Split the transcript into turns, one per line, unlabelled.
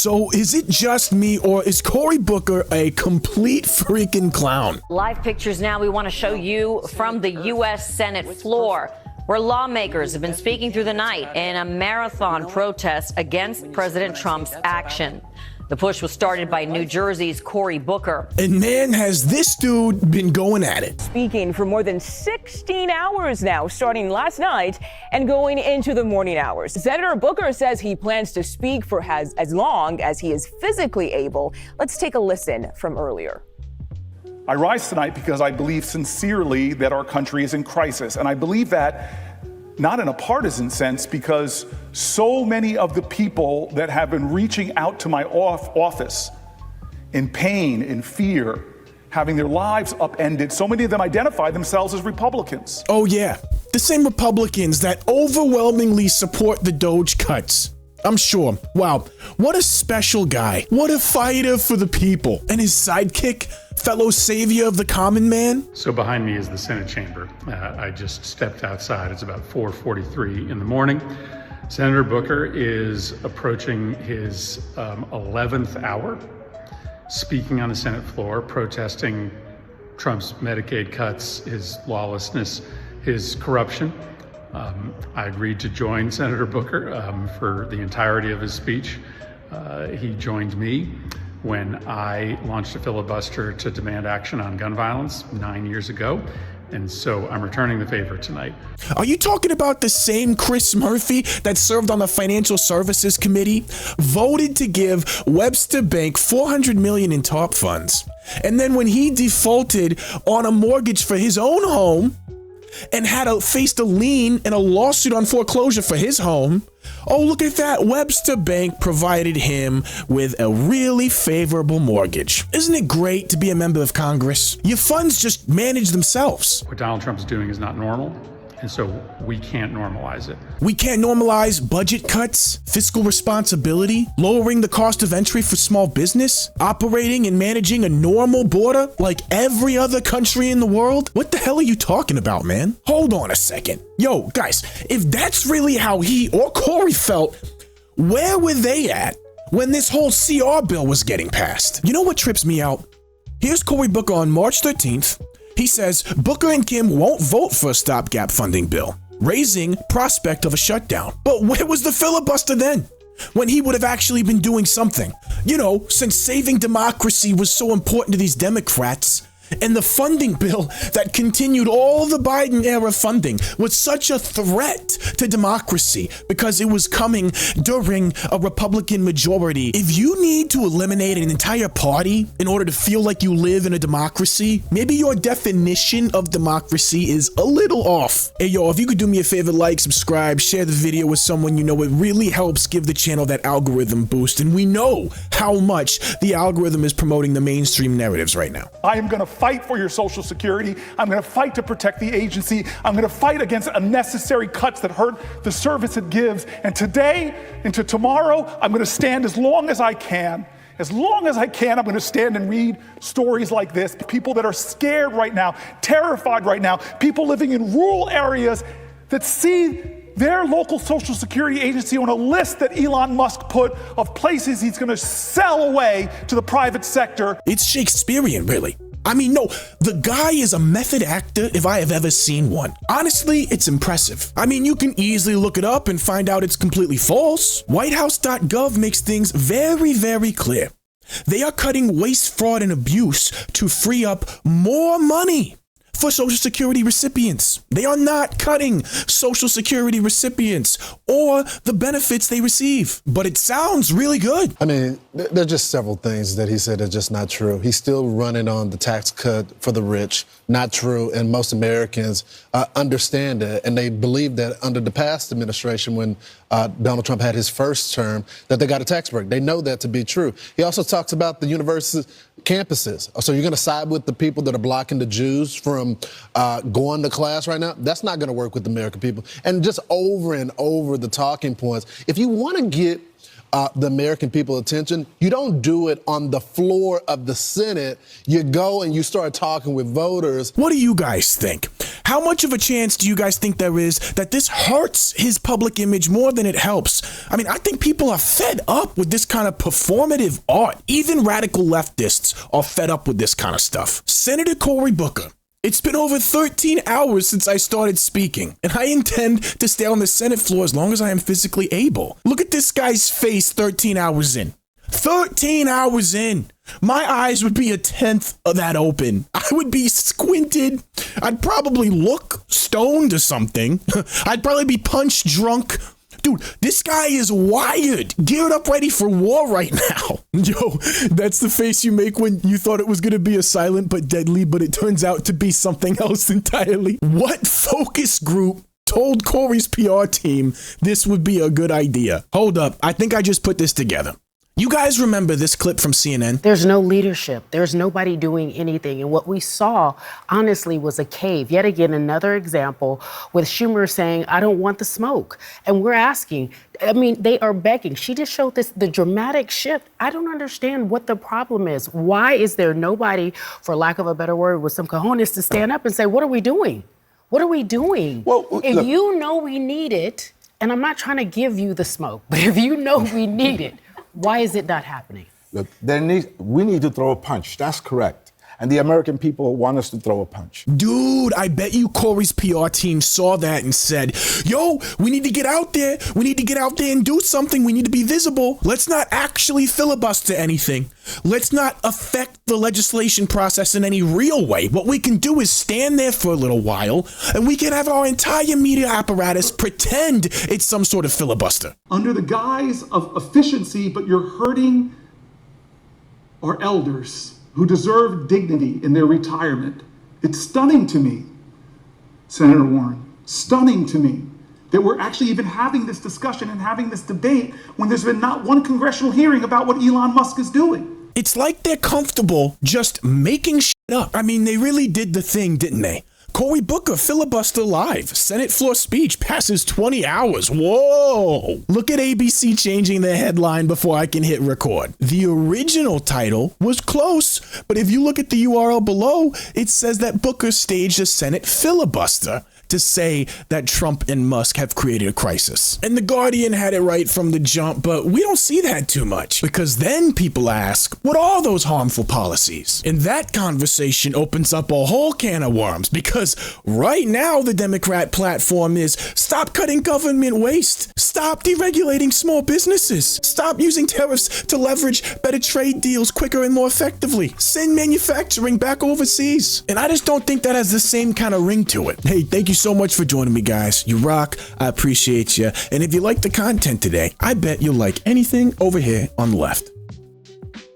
So is it just me, or is Cory Booker a complete freaking clown?
Live pictures now we want to show you from the U.S. Senate floor, where lawmakers have been speaking through the night in a marathon protest against President Trump's action. The push was started by New Jersey's Cory Booker.
And man, has this dude been going at it.
Speaking for more than 16 hours now, starting last night and going into the morning hours. Senator Booker says he plans to speak for as long as he is physically able. Let's take a listen from earlier.
I rise tonight because I believe sincerely that our country is in crisis. And I believe that not in a partisan sense, because so many of the people that have been reaching out to my office in pain, in fear, having their lives upended, so many of them identify themselves as Republicans.
Oh yeah, the same Republicans that overwhelmingly support the Doge cuts. I'm sure. Wow, what a special guy. What a fighter for the people. And his sidekick, fellow savior of the common man.
So behind me is the Senate chamber. I just stepped outside. It's about 4:43 in the morning. Senator Booker is approaching his 11th hour, speaking on the Senate floor, protesting Trump's Medicaid cuts, his lawlessness, his corruption. I agreed to join Senator Booker for the entirety of his speech. He joined me when I launched a filibuster to demand action on gun violence 9 years ago. And so I'm returning the favor tonight.
Are you talking about the same Chris Murphy that served on the Financial Services Committee, voted to give Webster Bank $400 million in TARP funds, and then when he defaulted on a mortgage for his own home and faced a lien and a lawsuit on foreclosure for his home, oh, look at that, Webster Bank provided him with a really favorable mortgage. Isn't it great to be a member of Congress? Your funds just manage themselves.
What Donald Trump is doing is not normal, and so we can't normalize it.
We can't normalize budget cuts, fiscal responsibility, lowering the cost of entry for small business, operating and managing a normal border like every other country in the world. What the hell are you talking about, man? Hold on a second. Yo, guys, if that's really how he or Cory felt, where were they at when this whole CR bill was getting passed? You know what trips me out? Here's Cory Booker on March 13th. He says Booker and Kim won't vote for a stopgap funding bill, raising prospect of a shutdown. But where was the filibuster then, when he would have actually been doing something? You know, since saving democracy was so important to these Democrats, and the funding bill that continued all the Biden era funding was such a threat to democracy because it was coming during a Republican majority. If you need to eliminate an entire party in order to feel like you live in a democracy, maybe your definition of democracy is a little off. Hey yo, if you could do me a favor, like, subscribe, share the video with someone you know, it really helps give the channel that algorithm boost. And we know how much the algorithm is promoting the mainstream narratives right now.
I am going to fight for your Social Security. I'm going to fight to protect the agency. I'm going to fight against unnecessary cuts that hurt the service it gives. And today into tomorrow, I'm going to stand as long as I can. As long as I can, I'm going to stand and read stories like this. People that are scared right now, terrified right now, people living in rural areas that see their local Social Security agency on a list that Elon Musk put of places he's going to sell away to the private sector.
It's Shakespearean, really. I mean, no, the guy is a method actor if I have ever seen one. Honestly, it's impressive. I mean, you can easily look it up and find out it's completely false. WhiteHouse.gov makes things very, very clear. They are cutting waste, fraud, and abuse to free up more money for Social Security recipients. They are not cutting Social Security recipients or the benefits they receive. But it sounds really good.
I mean, there are just several things that he said are just not true. He's still running on the tax cut for the rich. Not true. And most Americans understand that. And they believe that under the past administration, when Donald Trump had his first term, that they got a tax break. They know that to be true. He also talks about the university campuses. So you're going to side with the people that are blocking the Jews from going to class right now? That's not going to work with the American people. And just over and over the talking points. If you want to get the American people attention, you don't do it on the floor of the Senate. You go and you start talking with voters.
What do you guys think? How much of a chance do you guys think there is that this hurts his public image more than it helps? I mean, I think people are fed up with this kind of performative art. Even radical leftists are fed up with this kind of stuff. Senator Cory Booker. It's been over 13 hours since I started speaking, and I intend to stay on the Senate floor as long as I am physically able. Look at this guy's face 13 hours in. 13 hours in. My eyes would be a tenth of that open. I would be squinted. I'd probably look stoned or something. I'd probably be punch drunk. Dude, this guy is wired, geared up, ready for war right now. Yo, that's the face you make when you thought it was going to be a silent but deadly, but it turns out to be something else entirely. What focus group told Cory's PR team this would be a good idea? Hold up, I think I just put this together. You guys remember this clip from CNN?
There's no leadership. There's nobody doing anything. And what we saw, honestly, was a cave. Yet again, another example with Schumer saying, I don't want the smoke. And we're asking, I mean, they are begging. She just showed the dramatic shift. I don't understand what the problem is. Why is there nobody, for lack of a better word, with some cojones to stand up and say, what are we doing? What are we doing?
Well,
if
look,
you know we need it, and I'm not trying to give you the smoke, but if you know we need it, why is it not happening?
Look, we need to throw a punch. That's correct. And the American people want us to throw a punch.
Dude, I bet you Cory's PR team saw that and said, yo, we need to get out there. We need to get out there and do something. We need to be visible. Let's not actually filibuster anything. Let's not affect the legislation process in any real way. What we can do is stand there for a little while, and we can have our entire media apparatus pretend it's some sort of filibuster.
Under the guise of efficiency, but you're hurting our elders who deserve dignity in their retirement. It's stunning to me, Senator Warren, stunning to me that we're actually even having this discussion and having this debate when there's been not one congressional hearing about what Elon Musk is doing.
It's like they're comfortable just making shit up. I mean, they really did the thing, didn't they? Cory Booker, filibuster live. Senate floor speech passes 20 hours. Whoa! Look at ABC changing their headline before I can hit record. The original title was close, but if you look at the URL below, it says that Booker staged a Senate filibuster to say that Trump and Musk have created a crisis. And The Guardian had it right from the jump, but we don't see that too much, because then people ask, what are those harmful policies? And that conversation opens up a whole can of worms, because right now the Democrat platform is stop cutting government waste, stop deregulating small businesses, stop using tariffs to leverage better trade deals quicker and more effectively, send manufacturing back overseas. And I just don't think that has the same kind of ring to it. Hey, thank you so much for joining me, guys. You rock. I appreciate you. And if you like the content today, I bet you'll like anything over here on the left.